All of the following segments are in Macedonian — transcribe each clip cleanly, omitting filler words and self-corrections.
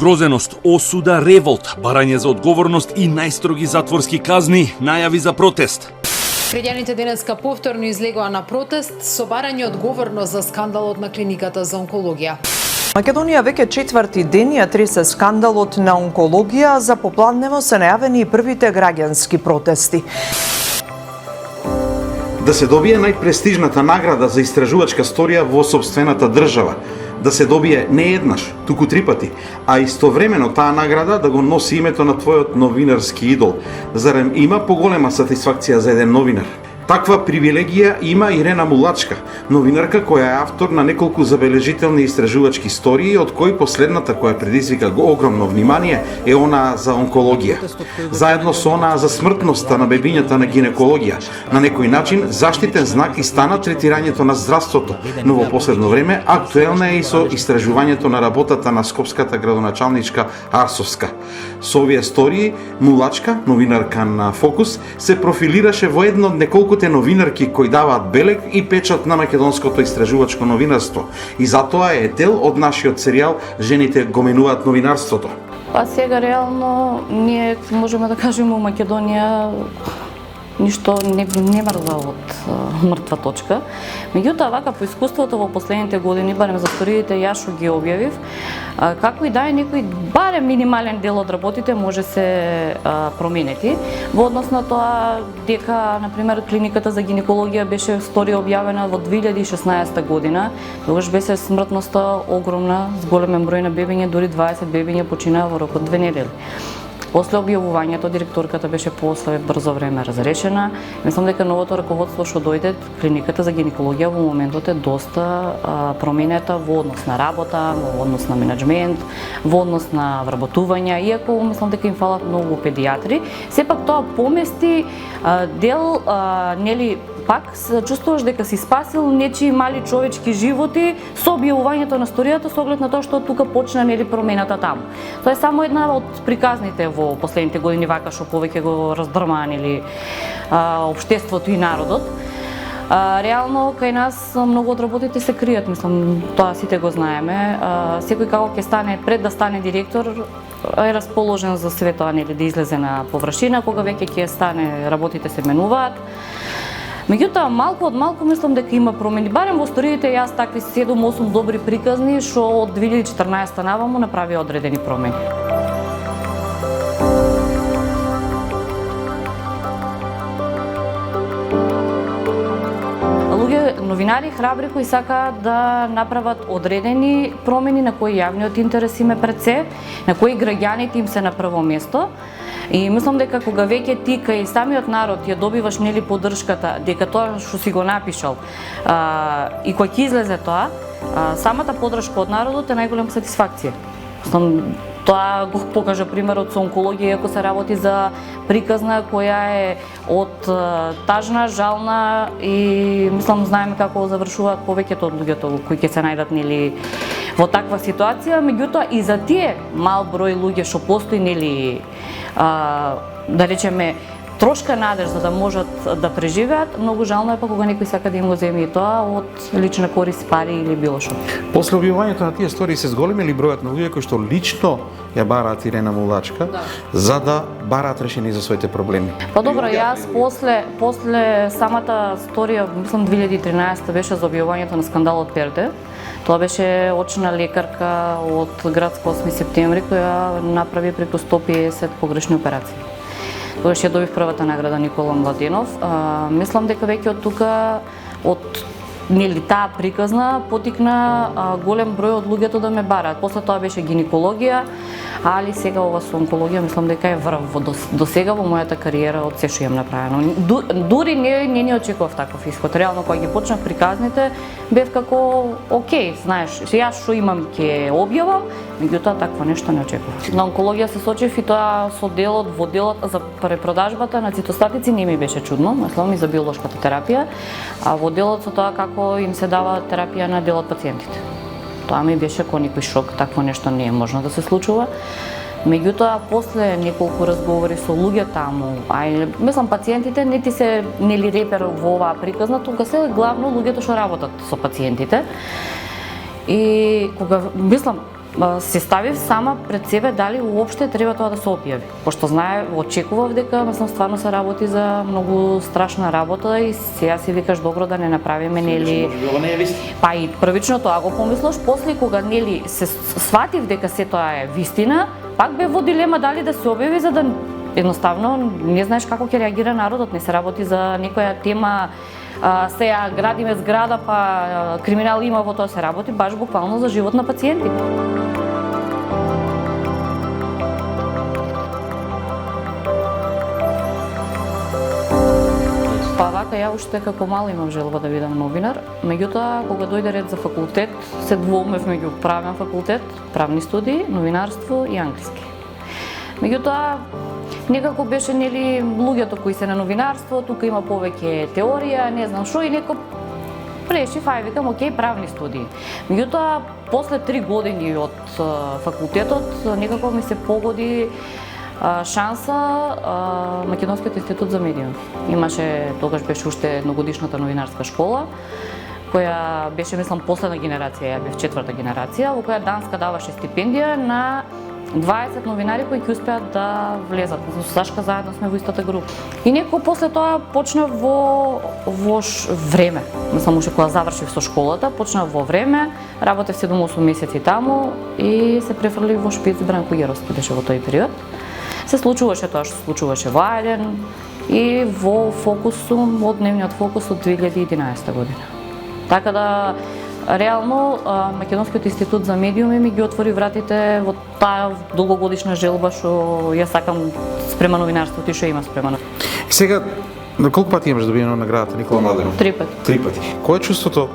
Згрозеност, осуда, револт, барање за одговорност и најстроги затворски казни, најави за протест. Граѓаните денеска повторно излегоа на протест со барање одговорност за скандалот на клиниката за онкологија. Македонија веќе четврти ден ја тресе скандалот на онкологија, за попладнево се најавени и првите граѓански протести. Да се добие најпрестижната награда за истражувачка сторија во сопствената држава, да се добие не еднаш, туку 3 пати, а истовремено таа награда да го носи името на твојот новинарски идол. Зарем има поголема сатисфакција за еден новинар? Таква привилегија има Ирена Мулачка, новинарка која е автор на неколку забележителни истражувачки истории, од кои последната која предизвика огромно внимание е она за онкологија. Заедно со она за смртноста на бебињата на гинекологија, на некој начин заштитен знак и стана третирањето на здравството, но во последно време актуелна е и со истражувањето на работата на скопската градоначалничка Арсовска. Со овие истории Мулачка, новинарка на Фокус, се профилираше во едно од неколкуте новинарки кои даваат белег и печат на македонското истражувачко новинарство. И затоа е дел од нашиот серијал "Жените го менуваат новинарството". Па сега реално ние можеме да кажеме у Македонија ништо не мрда од мртва точка. Меѓутоа, вака по искуството во последните години, барем за историите јас што ги објавив, како и да е некој барем минимален дел од работите може се променети. Во однос на тоа дека, например, клиниката за гинекологија беше историја објавена во 2016 година, тогаш беше смртноста огромна, с големен број на бебиња, дури 20 бебиња починаа во рок од 2 недели. После објавувањето, директорката беше после брзо време разрешена. Мислам дека новото раководство што дојде, клиниката за гинекологија во моментот е доста променета во однос на работа, во однос на менеджмент, во однос на вработување, иако мислам дека им фалат многу педиатри. Сепак тоа помести дел, нели, пак се чувствуваш дека си спасил нечии мали човечки животи со објавувањето на историјата со оглед на тоа што тука почна, нели, промената таму. Тоа е само една од приказните во последните години, вака што повеќе го раздрмаа, нели, општеството и народот. Реално кај нас многу од работите се кријат, мислам, тоа сите го знаеме. Секој како ќе стане пред да стане директор е расположен за све тоа, нели, да излезе на површина, кога веќе ќе стане работите се менуваат. Меѓутоа, малку од малку мислам дека има промени. Барем во историите јас такви 7-8 добри приказни што од 2014 наваму направи одредени промени. Новинари храбри кои сакаат да направат одредени промени на кои јавниот интерес им е пред се, на кои граѓаните им се на прво место. И мислам дека кога веќе ти кај самиот народ ја добиваш, нели, поддршката дека тоа што си го напишал и кога ќе излезе тоа, самата поддршка од народот е најголема сатисфакција. Мислам, тоа го покажа примерот со онкологија, ако се работи за приказна која е од тажна, жална и мислам знаеме како завршуваат повеќето од луѓето кои ќе се најдат, нели, во таква ситуација. Меѓутоа и за тие мал број луѓе што постои, нели, да речеме трошка надежда да можат да преживеат, многу жално е па кога некој сака да им го земе и тоа од лична корист, пари или било што. После објавувањето на тие истории се зголеми ли бројот на луѓе кои што лично ја бараат Ирена Мулачка, за да бараат решение за своите проблеми? Па добро, јас после самата историја, мислам 2013 беше за објавувањето на скандалот Перде. Тоа беше очна лекарка од градско 8 септември која направи преку 150 погрешни операции. Тогаш ја добив првата награда Никола Младенов. Мислам дека веќе од тука, од, нели, таа приказна потикна голем број од луѓето да ме бараат. После тоа беше гинекологија, али сега ова со онкологија мислам дека е врв до сега во мојата кариера од се што имам направено. Дури не очекував таков исход. Реално кога ги почнав приказните, бев како окей, знаеш, јас што имам ќе објавам, меѓутоа такво нешто не очекував. На онкологија се сочев и тоа со делот, во делот за препродажбата на цитостатици не ми беше чудно, мислам и за биолошката терапија, а во делот со тоа како им се дава терапија на дел од пациентите. Тоа ми беше ко некој шок, такво нешто не е можно да се случува. Меѓутоа, после неколку разговори со луѓе таму, мислам пациентите не ти се, нели, репер во оваа приказна, тука се главно луѓето што работат со пациентите. И кога, мислам, се ставив сама пред себе дали уопште треба тоа да се објави. Пошто очекував дека стварно се работи за многу страшна работа и сега си викаш добро да не направиме нели. Па и првично тоа го помислиш, после кога нели се сватив дека се тоа е вистина, пак бе во дилема дали да се објави за да едноставно не знаеш како ќе реагира народот, не се работи за некоја тема. Сега градиме зграда, па криминал има во тоа, се работи баш буквално за живот на пациентите. Па вака, ја уште како мал имам желба да бидам новинар, меѓутоа кога дојде ред за факултет, се двоумев меѓу правен факултет, правни студии, новинарство и англиски. Меѓутоа некако беше нели луѓето кои се на новинарство, тука има повеќе теорија, не знам што, и некој решив, ај викам, окей, правни студии. Меѓутоа, после 3 години од факултетот, некако ми се погоди шанса Македонскиот институт за медиуми. Имаше, тогаш беше уште едногодишната новинарска школа, која беше, мислам, последна генерација, ја бев 4-та генерација, во која Данска даваше стипендија на 20 новинари кои ќе успеат да влезат. Со Сашка заедно сме во истата група. И некако после тоа почнав во време. Мислам, уште кога завршив со школата, почнав во време, работев 7-8 месеци таму и се префрлив во Шпиц. Бранко Јеровски беше во тој период. Се случуваше тоа што се случуваше во Ајден и во Фокусум, од дневниот Фокус од 2011 година. Така да реално Македонскиот институт за медиуми ми ги отвори вратите во таа долгогодишна желба што ја сакам спрема новинарството и што има спрема. Сега, на колку пати имаш добиено наградата Никола Младенов? 3 пати. 3 пати. Кој е чувството,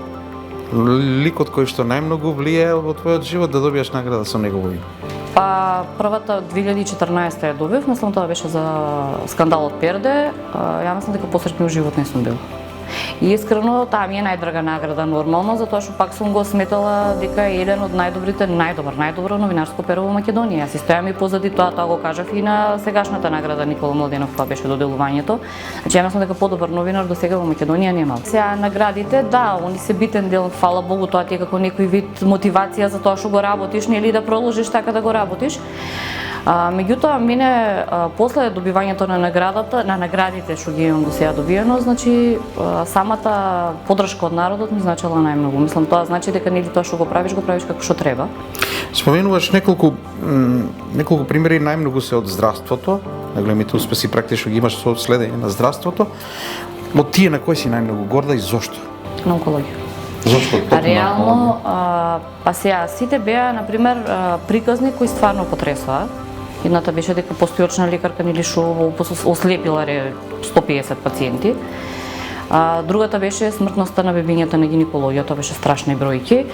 ликот кој што најмногу влијаел во твојот живот да добиеш награда со негово име? Па првата 2014 ја добив, мислам тоа беше за скандалот Перде. Ја мислам дека посреќен живот не сум бил. И искрено, таа ми е најдрага награда нормално, затоа што пак сум го сметала дека е еден од најдобро новинарско перо во Македонија. Јас си стојам и позади тоа го кажав и на сегашната награда Никола Младенов, тоа беше доделувањето. Значи ја мислам дека подобар новинар до сега во Македонија немал. Сега наградите, да, они се битен дел, фала Богу, тоа ти е како некој вид мотивација за тоа што го работиш, нели да продолжиш така да го работиш. Меѓутоа, мене после добивањето на наградите што ги имам до сега добиено, значи самата поддршка од народот ми значела најмногу. Мислам, тоа значи дека нели тоа што го правиш како што треба. Споменуваш неколку примери, најмногу се од здравството, на големите успеси практично што ги имаш со следење на здравството. Од тие на кој си најмногу горда и зошто? На онкологија. Зошто? Реално, па сега, сите беа, например, приказни кои стварно потресоа. Едната беше дека постојачна лекарка нели што ослепила 150 пациенти. Другата беше смртноста на бебињата на гинекологија, тоа беше страшни бројки.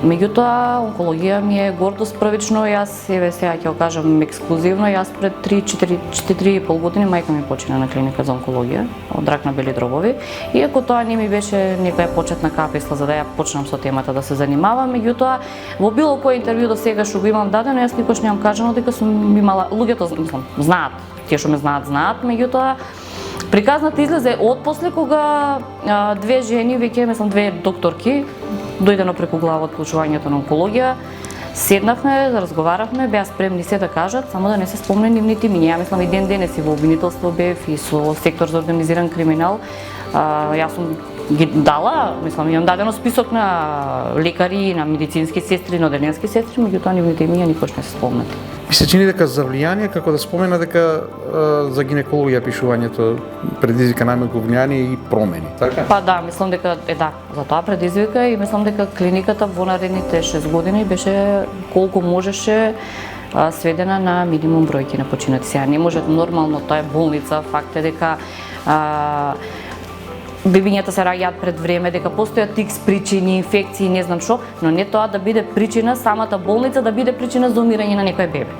Меѓутоа, онкологија ми е гордост првично, јас сега ќе го кажам ексклузивно, јас пред 4,5 години мајка ми почина на клиника за онкологија, од рак на бели дробови. Иако тоа не ми беше некоја почетна капесла за да ја почнам со темата да се занимавам, меѓутоа во било кој интервју до сега што го имам дадено, јас никош немам кажано дека сум имала, луѓето знаат, тие што ме знаат, меѓутоа приказната излезе отпосле кога две жени, две докторки, дојдено преку глава од клучувањето на онкологија, седнавме, разговаравме, беа спремни се да кажат, само да не се спомне нивните имиња. Ја мислам и ден денес и во обвинителство бев и со сектор за организиран криминал. Јас сум ги дала, мислам, имам дадено список на лекари, на медицински сестри, на оделенски сестри, меѓутоа нивните имиња никош не се спомнати. Ми се чини дека за влијание, како да спомена дека за гинекологија пишувањето предизвика најмногу влијание и промени, така? Па да, мислам дека за тоа предизвика и мислам дека клиниката во наредните 6 години беше колку можеше сведена на минимум бројки на починати. Сега не може нормално, тоа е болница, факт е дека бебињата се раѓаат пред време, дека постојат икс причини, инфекции, не знам што, но не тоа да биде причина самата болница да биде причина за умирање на некој бебе.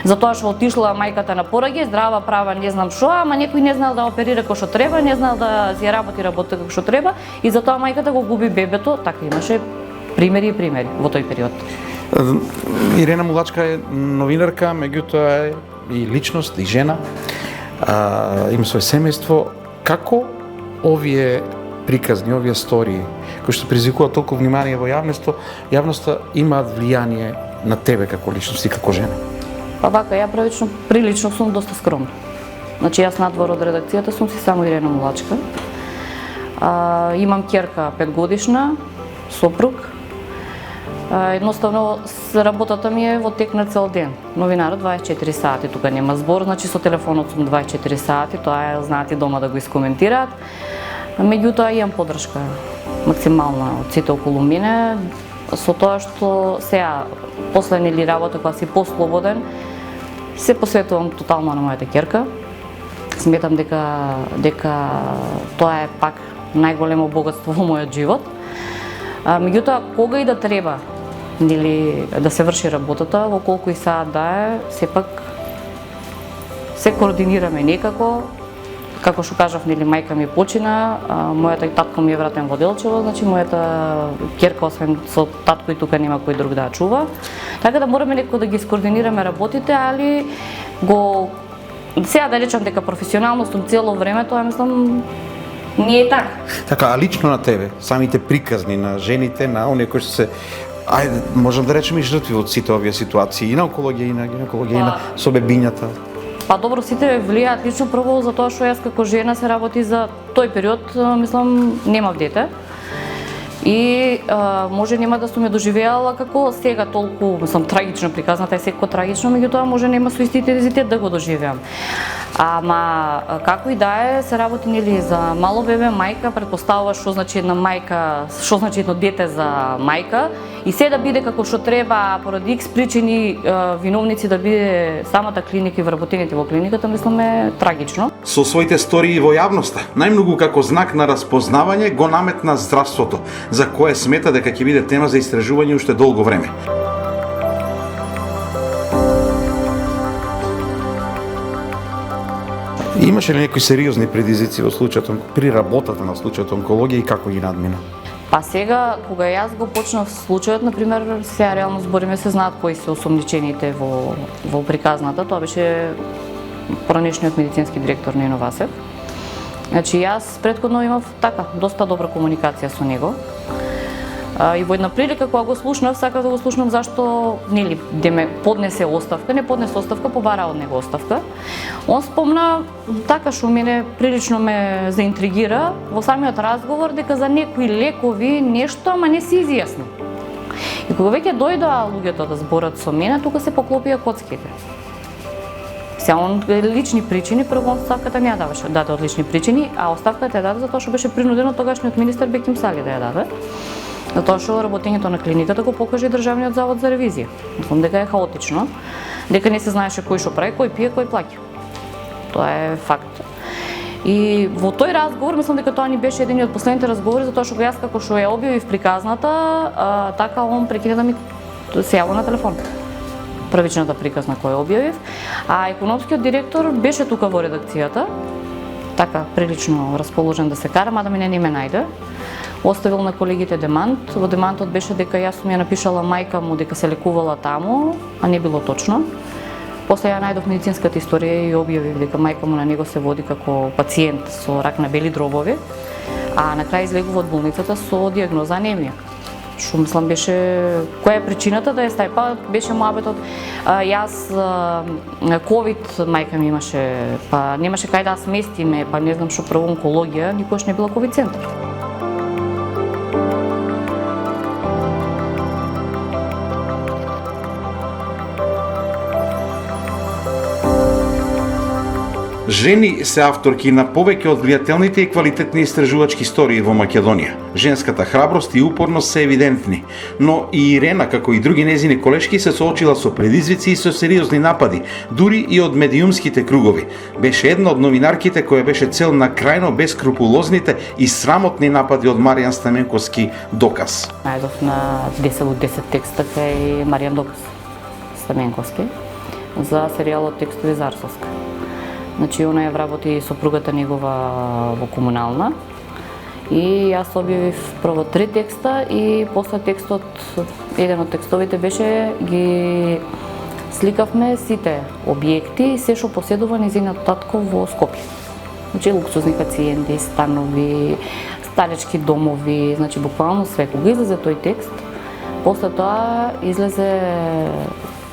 Затоа што отишла мајката на пораѓај, здрава, права, не знам што, ама некој не знал да оперира како што треба, не знал да си работи како што треба и затоа мајката го губи бебето, така имаше примери во тој период. Ирена Мулачка е новинарка, меѓутоа е и личност, и жена, има своје семејство. Како овие приказни, овие стории, кои што предизвикуваат толку внимание во јавноста имаат влијание на тебе како личност и како жена? Па вака, ја прилично сум доста скромна. Значи, јас надвор од редакцијата сум си само Ирена Мулачка. Имам ќерка 5 годишна, сопруг. Едноставно, работата ми е во тек на цел ден. Новинарот 24 сати, тука нема збор, значи со телефонот сум 24 сати, тоа е, знаат и дома да го искоментираат. Меѓутоа, имам поддршка максимална од сите околу мене, со тоа што сега, после нели работа кога си послободен, се посветувам тотално на мојата ќерка. Сметам дека тоа е пак најголемо богатство во мојот живот. Меѓутоа, кога и да треба нели да се врши работата, во колку и саат да е, сепак се координираме некако. Како што кажав, нели мајка ми почина, мојата и татко ми е вратен во Делчево, значи мојата ќерка освен со татко и тука нема кој друг да ја чува. Така да мораме некако да ги скоординираме работите, али го сега да речам дека професионално сум цело време, тоа мислам не е така. Така, а лично на тебе, самите приказни на жените, на оние кои што се ајде, можам да речем и жртви од сите овие ситуации, и на онкологија, и на гинекологија, и на со бебињата. Па добро, сите влијаат лично прво за тоа што јас како жена се работи за тој период, мислам, немав дете. И може нема да сум ја доживеала како сега толку, мислам, трагично приказната е секако трагично, меѓутоа може нема со истите интензитет да го доживеам. Ама како и да е, се работи нели за мало бебе, мајка, претпоставува што значи една мајка, што значи едно дете за мајка, и се да биде како што треба, а поради X причини виновници да биде самата клиника и вработените во клиниката, мислам е трагично. Со своите стории во јавноста, најмногу како знак на распознавање го наметна здравството, за кое смета дека ќе биде тема за истражување уште долго време. Имаше ли некои сериозни предизвици во случајот при работата на случајот онкологија и како ги надмина? Па сега, кога јас го почнав случајот, например, сега реално збориме, се знаат кои се осомничените во приказната, тоа беше поранешниот медицински директор Нено Васев. Значи, јас претходно имав така, доста добра комуникација со него. И во една прилика кога го слушнав, сакав да го слушнам зашто нели деме поднесе оставка, не поднесе оставка, побара од него оставка. Он спомна така што мене прилично ме заинтригира во самиот разговор дека за некои лекови нешто, ама не се изјасни. И кога веќе дојдоа луѓето да зборат со мене, тука се поклопија коцките. Сега он лични причини, прво оставката не ја даваше, даде од лични причини, а оставката ја даде затоа што беше принуден од тогашниот министер Беким Сали да ја даде. Затоа што работењето на клиниката го покажа и Државниот завод за ревизија. Мислам дека е хаотично, дека не се знаеше кој што прави, кој пие, кој плаќа. Тоа е факт. И во тој разговор, мислам дека тоа ни беше еден од последните разговори, затоа што јас како што ја објавив приказната, така он прекина да ми се јавува на телефон. Првичната приказна која објавив, а економскиот директор беше тука во редакцијата, така прилично расположен да се кара, мада мене не ме најде. Оставил на колегите демант. Во демантот беше дека јас сум ја напишала мајка му дека се лекувала таму, а не било точно. После ја најдов медицинската историја и објавив дека мајка му на него се води како пациент со рак на бели дробови, а на крај излегува од болницата со дијагноза анемија. Што мислам беше која е причината да ја стави, па беше муабетот јас ковид мајка ми имаше, па немаше кај да сместиме, па не знам што прво онкологија, никош не била ковид центар. Жени се авторки на повеќе од влијателните и квалитетни истражувачки истории во Македонија. Женската храброст и упорност се евидентни, но и Ирена, како и други незини колешки, се соочила со предизвици и со сериозни напади, дури и од медиумските кругови. Беше една од новинарките која беше цел на крајно бескрупулозните и срамотни напади од Маријан Стаменковски Доказ. Најдов на 10 од 10 текста кај Маријан Доказ Стаменковски за серијалот Текстови за Арсовска. Значи, она ја вработи сопругата негова во комунална и јас објавив прво 3 текста и после текстот, еден од текстовите беше ги сликавме сите објекти и се што поседува нејзиниот татко во Скопје. Значи, луксузни пациенти, станови, старечки домови, значи буквално све. Кога излезе тој текст, после тоа излезе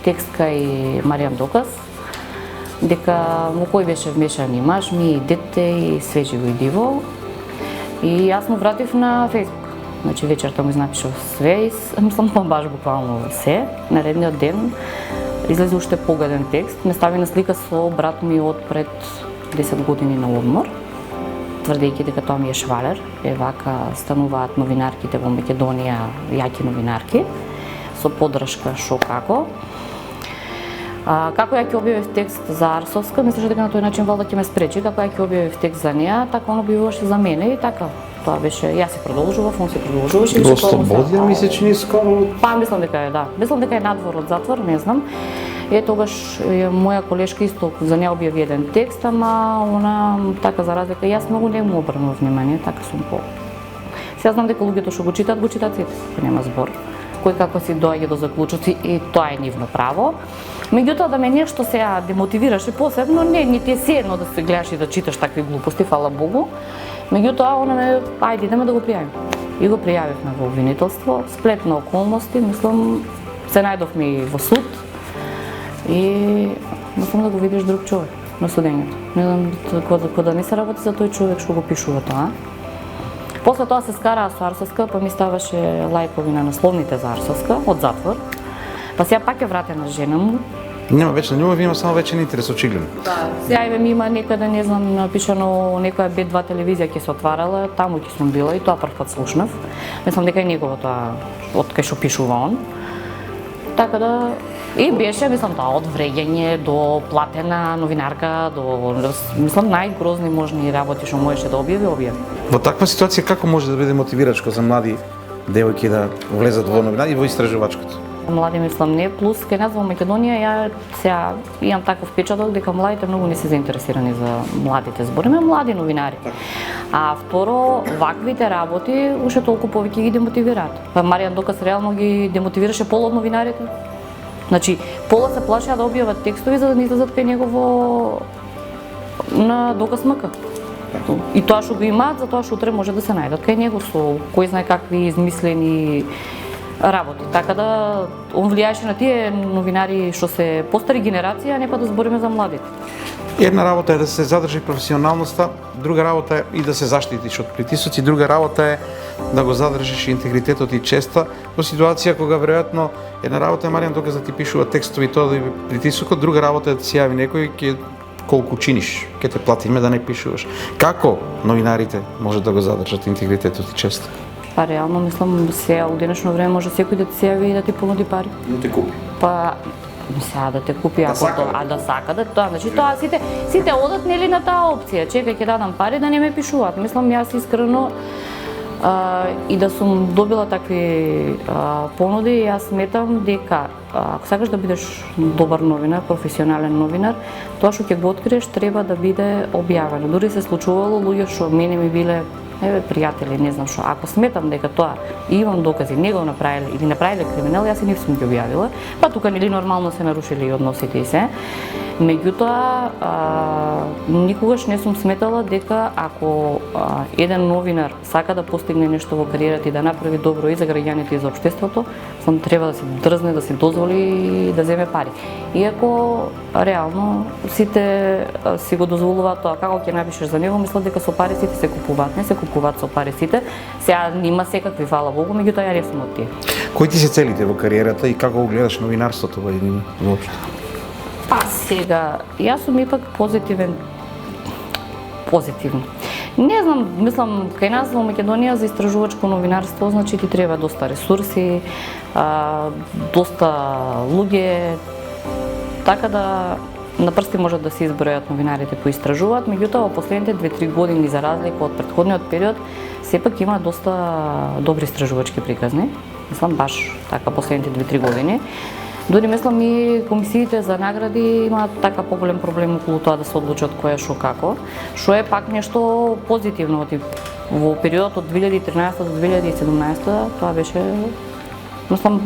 текст кај Маријан Доказ, дека во кој беше вмешан и маж ми, и дете, и све живо и диво. И јас му вратив на Фејсбук. Значи вечерта му изнапишав све и мислам баш буквално се. Наредниот ден излезе уште погаден текст, ме стави на слика со брат ми од пред 10 години на одмор, тврдејќи дека тоа ми е швалер. Вака стануваат новинарките во Македонија, јаки новинарки, со поддршка шо како. Како ја ќе објавив текст за Арсовска, мислеше дека на тој начин валда ќе ме спречи, како ја ќе објавив текст за неа, така он објавуваше за мене и така. Тоа беше, јас си продолжував, он си продолжуваше. До слободија ми се чини скоро. Па мислам дека е, да. Мислам дека е надвор од затвор, не знам. Тогаш моја колешка исто за неа објави еден текст, ама она така за разлика јас многу не му обрнав внимание, така сум по. Сега знам дека луѓето што го читаат сите, нема збор. Кој како си доаѓа до заклучоци и тоа е нивно право. Меѓутоа да ме нешто сега демотивираше посебно, не ти е сеедно да се гледаш и да читаш такви глупости, фала Богу. Меѓутоа она ме, ајде идеме да го пријавим. И го пријавивме во обвинителство, сплет на околности, мислам се најдовме и во суд. И мислам да го видиш друг човек на судењето. Не знам кога да не се работи за тој човек што го пишува тоа. После тоа се скараа со Арсовска, па ми ставаше лајкови на насловните за Арсовска од затвор. Па сега пак е вратена жена му. Нема вече на љубов, има само вечен интерес очигледно. Да, сега ми има некаде, не знам, напишано некоја Б2 телевизија ќе се отварала, таму ќе сум била и тоа прв пат слушнав. Мислам дека е негово тоа од кај што пишува он. Така да и беше, мислам, тоа од вреѓање до платена новинарка, до мислам најгрозни можни работи што можеше да објави. Во таква ситуација како може да биде мотивирачко за млади девојки да влезат во новина и во истражувачкото? Млади мислам не, плюс кај нас во Македонија ја сега имам таков впечаток дека младите многу не се заинтересирани за младите збориме, млади новинари. А второ, ваквите работи уште толку повеќе ги демотивираат. Па Маријан Доказ реално ги демотивираше пола од новинарите. Значи, пола се плашеа да објават текстови за да не излезат кај него на Доказ МК. И тоа што го имаат, за тоа што утре може да се најдат кај него со кој знае какви измислени работи. Така да он влијаеше на тие новинари што се постари генерација, а не па да збориме за младите. Една работа е да се задржи професионалноста, друга работа е и да се заштитиш од притисоци, друга работа е да го задржиш интегритетот и честа во ситуација кога веројатно една работа е Маријан Доказ да ти пишува текстови тоа да ви притисокот, друга работа е да се јави некој ќе колку чиниш, ќе те платиме да не пишуваш. Како новинарите може да го задржат интегритетот и честа? Па реално мислам сега у денешно време може секој да ти се јави и да ти понуди пари. Да те купи. Па сега да те купи ако тоа, да сака да тоа, значи тоа сите одат нели на таа опција. Чекај ќе дадам пари да не ме пишуваат. Мислам јас искрено и да сум добила такви понуди, јас сметам дека ако сакаш да бидеш добар новинар, професионален новинар, тоа што ќе го откриеш треба да биде објавено. Дури се случувало луѓе што мене ми биле пријатели, не знам што, ако сметам дека тоа и имам докази, не го направиле или направиле криминал, јас и не сум ги објавила. Па тука нели нормално се нарушили и односите и се. Меѓутоа, никогаш не сум сметала дека ако еден новинар сака да постигне нешто во кариерата и да направи добро и за граѓаните и за општеството, сам треба да се дрзне, да се дозволи и да земе пари. Иако реално сите си го дозволуваат тоа, како ќе напишеш за него, мислат дека со пари сите се купуваат, не се купуваат со пари сите. Сега има секакви, фала Богу, меѓутоа ја не сум од тие. Кои ти се целите во кариерата и како го гледаш новинарството во един воопшто? Па сега, јас сум ипак позитивно. Не знам, мислам, кај нас во Македонија за истражувачко новинарство, значи ти треба доста ресурси, доста луѓе, така да на прсти можат да се избројат новинарите кои истражуваат, меѓутоа во последните 2-3 години за разлика од претходниот период, сепак има доста добри истражувачки приказни. Мислам баш така последните 2-3 години. Дури мислам и комисиите за награди имаат така поголем проблем околу тоа да се одлучат кој е што како, што е пак нешто позитивно. Во периодот од 2013 до 2017 тоа беше, мислам,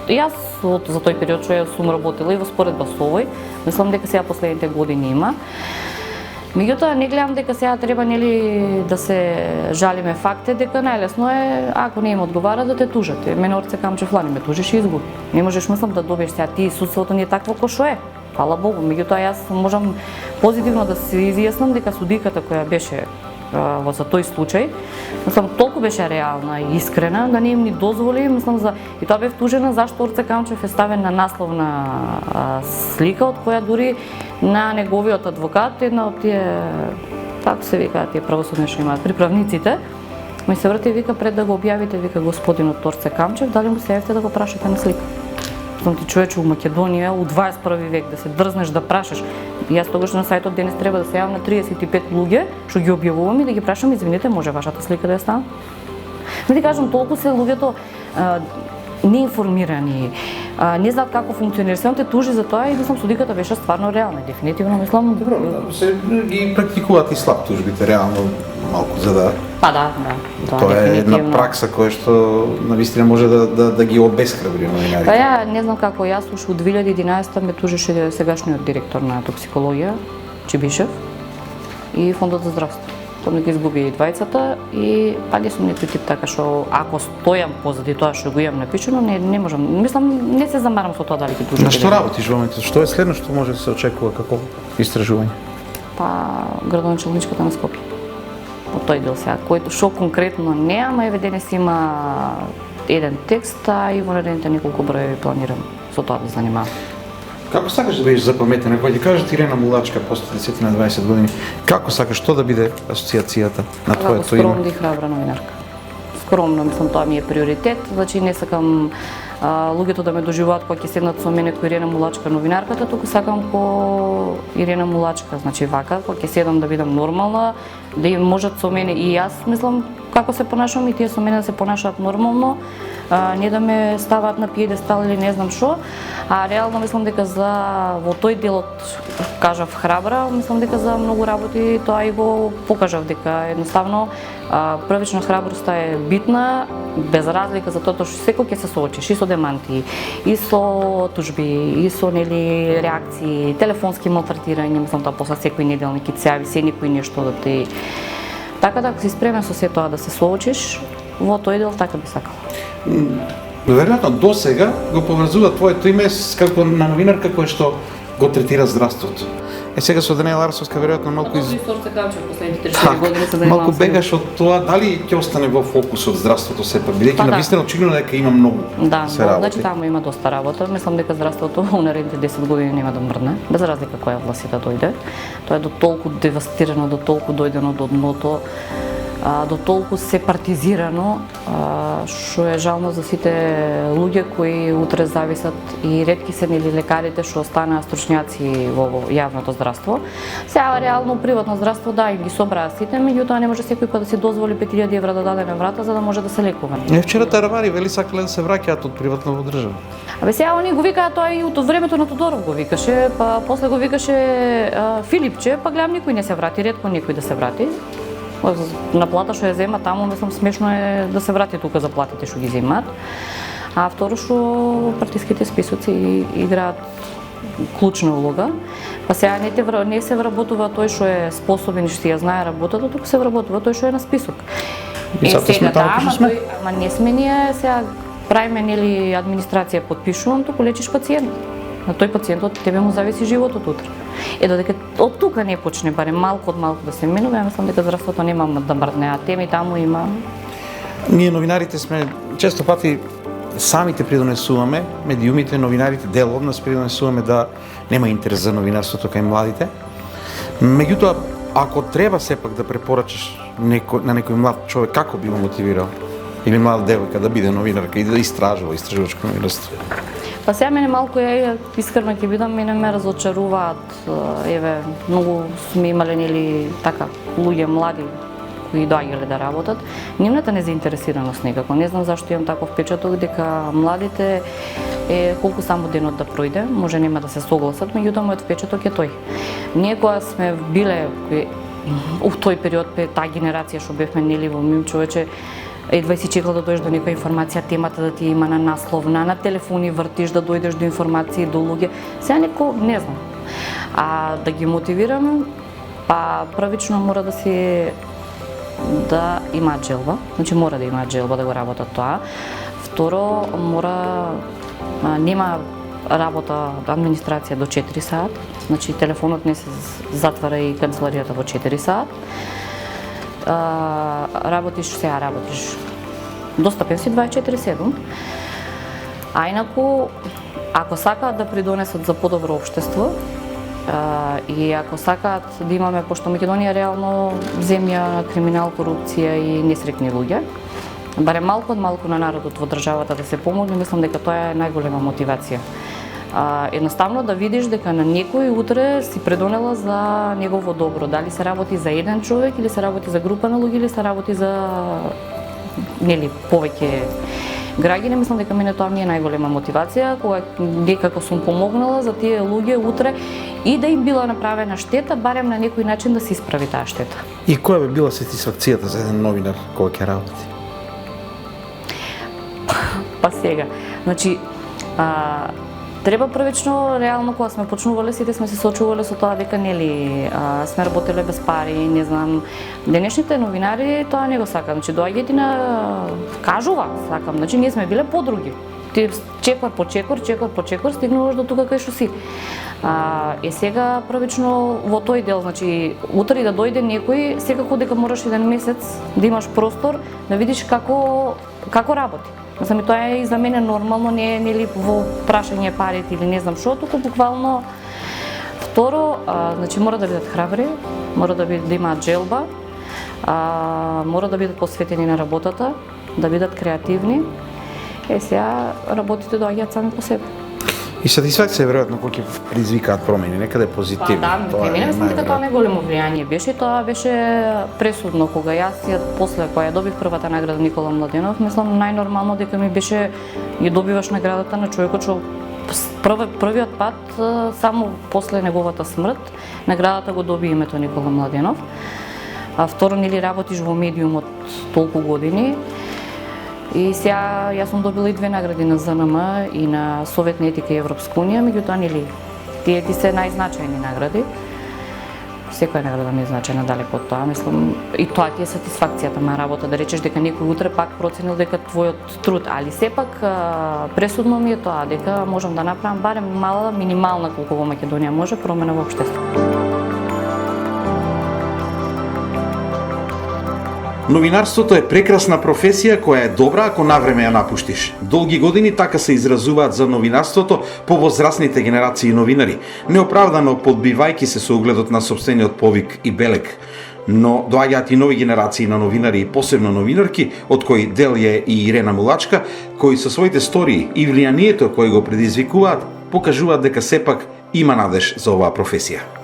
јас за тој период што сум работила и во споредба со овој, мислам дека сега последните години има. Меѓутоа не гледам дека сега треба нели да се жалиме, факт е дека најлесно е ако не им одговара да те тужат. Мене Орце Камчев лани ме тужиш и изгуби. Не можеш мислам да добиеш сега ти судството не е такво кој што е. Фала Богу, меѓутоа јас можам позитивно да се изјаснам дека судиката која беше во за тој случај, мислам толку беше реална и искрена да не им ни дозволи, мислам за и тоа бев тужена зашто Орце Камчев е ставен на насловна слика од која дури на неговиот адвокат, една од тие, како се викаат тие правосудни што имаат, приправниците, ми се врати и вика пред да го објавите, вика господинот Орце Камчев, дали му се јавите да го прашате на слика. Сум ти човече у Македонија, у 21 век, да се дрзнеш да прашаш. И јас тогаш на сајтот денес треба да се јавам на 35 луѓе, што ги објавувам и да ги прашам, извините, може вашата слика да ја ставам? Не ти кажам, толку се луѓето неинформирани, не знаат како функционира. Сам те тужи за тоа и мислам судиката беше стварно реална. Дефинитивно мислам. Добро, се ги практикуваат и слаб тужбите реално малку за да. Па да. Тоа е една пракса која што навистина може да ги обесхрабри новинарите. Па ја не знам како, јас уште од 2011 ме тужеше сегашниот директор на токсикологија Чибишев и фондот за здравство. Тоа ми ги изгуби и двајцата и па не сум некој тип така што ако стојам позади тоа што го имам напишано, не можам. Мислам не се замарам со тоа дали ги тужи. На што работиш во моментот? Што е следно што може да се очекува како истражување? Па градоначалничката на Скопје. По тој дел сега, којто што конкретно не, ама еве денес има еден текст, а и во наредните неколку броеви планирам со тоа да занимавам. Како сакаш да бидеш запаметена? Кога ти кажат Ирена Мулачка после 10 на 20 години, како сакаш што да биде асоциацијата на твоето име? Скромна и храбра новинарка. Скромно, мислам, тоа ми е приоритет, значи не сакам луѓето да ме доживуваат кога ќе седнат со мене кој Ирена Мулачка новинарката, туку сакам ко Ирена Мулачка, значи вака, кога ќе седам да бидам нормална, да им можат со мене и јас мислам како се понашам и тие со мене да се понашаат нормално, не да ме ставаат на пиедестал или не знам што, а реално мислам дека во тој делот кажав храбра, мислам дека за многу работи тоа и го покажав дека едноставно првична храброста е битна, без разлика за тоа што секој ќе се соочиш и со деманти, и со тужби, и со нели реакции, телефонски малтретирање, мислам тоа после секој неделник ќе се јави се никој нешто да ти. Така да ако си спремен со се тоа да се соочиш, во тој дел така би сакала. Веројатно до сега го поврзува твоето име како на новинарка која што го третира здравството. Сега со Даниела Арсовска веројатно малку бегаш од тоа дали ќе остане во фокусот здравството сепак, бидејќи навистина очигледно дека има многу. Да, значи таму има доста работа. Мислам дека здравството во наредните 10 години нема да мрдне, без разлика која власт да дојде. Тоа е до толку девастирано, до толку дојдено до дното, до толку сепартизирано, што е жално за сите луѓе кои утре зависат и ретки се нели лекарите што останаа стручњаци во јавното здравство. Сега реално приватно здравство да им ги собраа сите, меѓутоа не може секој пат да си дозволи 5000 евра да даде на врата за да може да се лекува. Вчера Таравари вели сакале да се враќаат од приватно во држава. Абе сега они го викаат тоа и од времето на Тодоров го викаше, па после го викаше Филипче, па гледам никој не се врати, ретко никој да се врати. На плата што ја зема таму, мислам смешно е да се врати тука за платите што ги земаат. А второ што партиските списоци играат клучна улога. Па сега не се вработува тој што е способен и што ја знае работата, туку се вработува тој што е на список. Ама не сме ние сега правиме нели администрација подпишувам, туку лечиш пациент. На тој пациентот тебе му зависи животот утре. Додека од тука не почне барем малку од малку да се менува, ја мислам дека здравството нема да мрдне, а теми таму има. Ние новинарите сме често пати самите придонесуваме, медиумите, новинарите, дел од нас придонесуваме да нема интерес за новинарството кај младите. Меѓутоа, ако треба сепак да препорачаш на некој млад човек, како би го мотивирал? Или млада девојка да биде новинарка и да истражувачко новинарство? Па сега мене малку искрено ќе бидам, мене ме разочаруваат, еве, многу сме имале нели така луѓе млади кои доаѓале да работат, нивната незаинтересираност некако. Не знам зашто имам таков впечаток дека младите колку само денот да пројде, може нема да се согласат, меѓутоа мојот впечаток е тој. Ние кога сме биле у тој период, таа генерација што бевме нели во МИМ, човече, едва си чекал да дојдеш до некоја информација, темата да ти има на насловна, на телефони вртиш да дојдеш до информации, до луѓе. Сега некој не знам. А да ги мотивирам, Па првично мора да имаат желба, значи мора да имаат желба да го работат тоа. Второ, нема работа администрација до 4 саат, значи телефонот не се затвара и канцеларијата во 4 саат. Работиш, достапен си 24/7. А инаку, ако сакаат да придонесат за подобро општество, и ако сакаат да имаме, пошто Македонија реално земја на криминал, корупција и несрекни луѓе, барем малку на народот во државата да се помогне, мислам дека тоа е најголема мотивација. Едноставно да видиш дека на некој утре си предонела за негово добро, дали се работи за еден човек или се работи за група на луѓе или се работи за повеќе граѓани, мислам дека мене тоа ми е најголема мотивација, кога некако сум помогнала за тие луѓе утре и да им била направена штета, барем на некој начин да се исправи таа штета. И која би била сатисфакцијата за еден новинар кога ќе работи? Па сега, значи, треба првично, реално, кога сме почнувале, сите сме се сочувале со тоа дека, сме работеле без пари, не знам. Денешните новинари тоа не го сакат, значи, доаѓајте кажува, сакам, значи, ние сме биле подруги. Ти чекор по чекор, стигнуваш до тука кај што си. Сега првично во тој дел, значи, утре да дојде некој, секако дека мораш еден месец да имаш простор, да видиш како работи. Мислам, тоа е и за мене нормално, не е во прашање парите или не знам што, туку буквално. Второ, значи мора да бидат храбри, мора да имаат желба, мора да бидат посветени на работата, да бидат креативни. Сега работите доаѓаат сами по себе. И сатисфакција веројатно кој ќе предизвикаат промени, некаде позитивно. Да, мене мислам дека тоа најголемо влијание беше, тоа беше пресудно кога јас после кога ја добив првата награда Никола Младенов, мислам најнормално дека ми беше ја добиваш наградата на човекот што првиот пат само после неговата смрт наградата го доби името Никола Младенов. А второ, работиш во медиумот толку години. И сега јас сум добила и 2 награди на ЗНМ и на Совет на етика и Европска унија, меѓутоа тие ти се најзначајни награди. Секоја награда ми е значајна далеку од тоа, мислам, и тоа ти е сатисфакцијата на работа, да речеш дека некој утре пак проценил дека твојот труд, али сепак пресудно ми е тоа дека можам да направам барем мала, минимална колку во Македонија може промена во општеството. Новинарството е прекрасна професија која е добра ако навреме ја напуштиш. Долги години така се изразуваат за новинарството повозрасните генерации новинари, неоправдано подбивајќи се со угледот на сопствениот повик и белег. Но доаѓаат и нови генерации на новинари и посебно новинарки, од кои дел е и Ирена Мулачка, кои со своите стории и влијанието кои го предизвикуваат, покажуваат дека сепак има надеж за оваа професија.